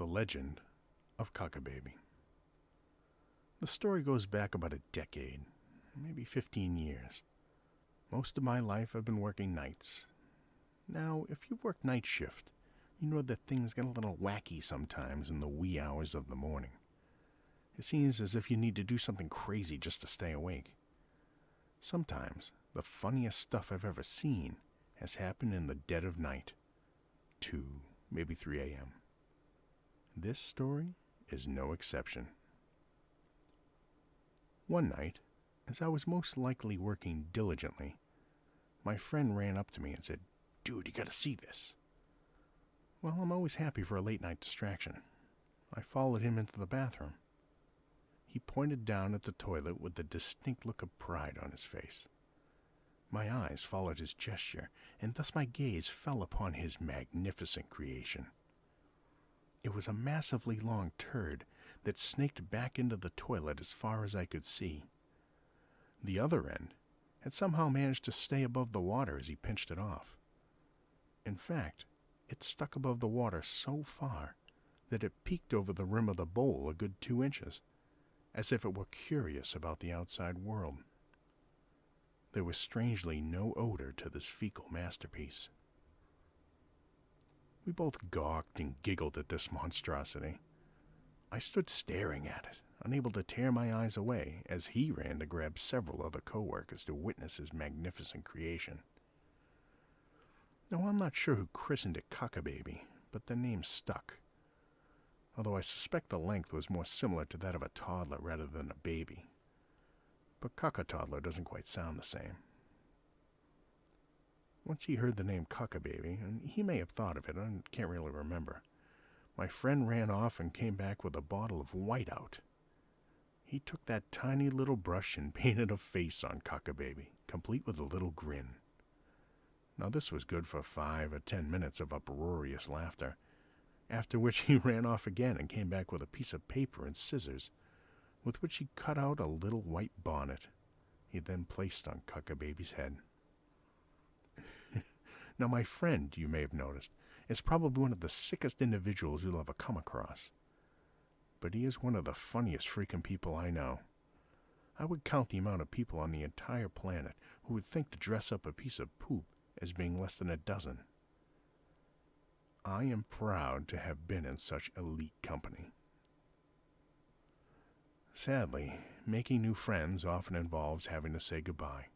The Legend of CacaBaby. The story goes back about a decade, maybe 15 years. Most of my life I've been working nights. Now, if you've worked night shift, you know that things get a little wacky sometimes in the wee hours of the morning. It seems as if you need to do something crazy just to stay awake. Sometimes, the funniest stuff I've ever seen has happened in the dead of night, 2, maybe 3 a.m. This story is no exception. One night, as I was most likely working diligently, my friend ran up to me and said, "Dude, you gotta see this." Well, I'm always happy for a late night distraction. I followed him into the bathroom. He pointed down at the toilet with a distinct look of pride on his face. My eyes followed his gesture, and thus my gaze fell upon his magnificent creation. It was a massively long turd that snaked back into the toilet as far as I could see. The other end had somehow managed to stay above the water as he pinched it off. In fact, it stuck above the water so far that it peeked over the rim of the bowl a good 2 inches, as if it were curious about the outside world. There was strangely no odor to this fecal masterpiece. We both gawked and giggled at this monstrosity. I stood staring at it, unable to tear my eyes away, as he ran to grab several other co-workers to witness his magnificent creation. Now, I'm not sure who christened it CacaBaby, but the name stuck, although I suspect the length was more similar to that of a toddler rather than a baby. But Caca-toddler doesn't quite sound the same. Once he heard the name CacaBaby, and he may have thought of it, I can't really remember, my friend ran off and came back with a bottle of whiteout. He took that tiny little brush and painted a face on CacaBaby, complete with a little grin. Now this was good for 5 or 10 minutes of uproarious laughter, after which he ran off again and came back with a piece of paper and scissors, with which he cut out a little white bonnet he then placed on CacaBaby's head. Now, my friend, you may have noticed, is probably one of the sickest individuals you'll ever come across. But he is one of the funniest freaking people I know. I would count the amount of people on the entire planet who would think to dress up a piece of poop as being less than a dozen. I am proud to have been in such elite company. Sadly, making new friends often involves having to say goodbye.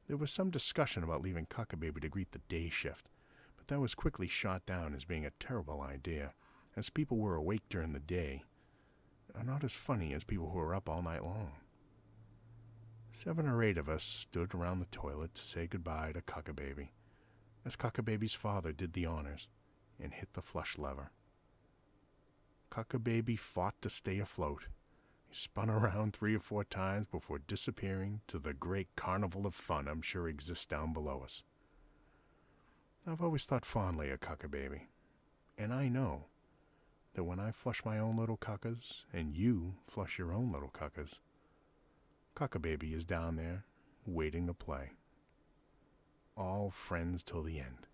There was some discussion about leaving CacaBaby to greet the day shift, but that was quickly shot down as being a terrible idea, as people who were awake during the day are not as funny as people who are up all night long. 7 or 8 of us stood around the toilet to say goodbye to CacaBaby, as CacaBaby's father did the honors and hit the flush lever. CacaBaby fought to stay afloat. He spun around 3 or 4 times before disappearing to the great carnival of fun I'm sure exists down below us. I've always thought fondly of CacaBaby, and I know that when I flush my own little cacas and you flush your own little cacas, CacaBaby is down there waiting to play. All friends till the end.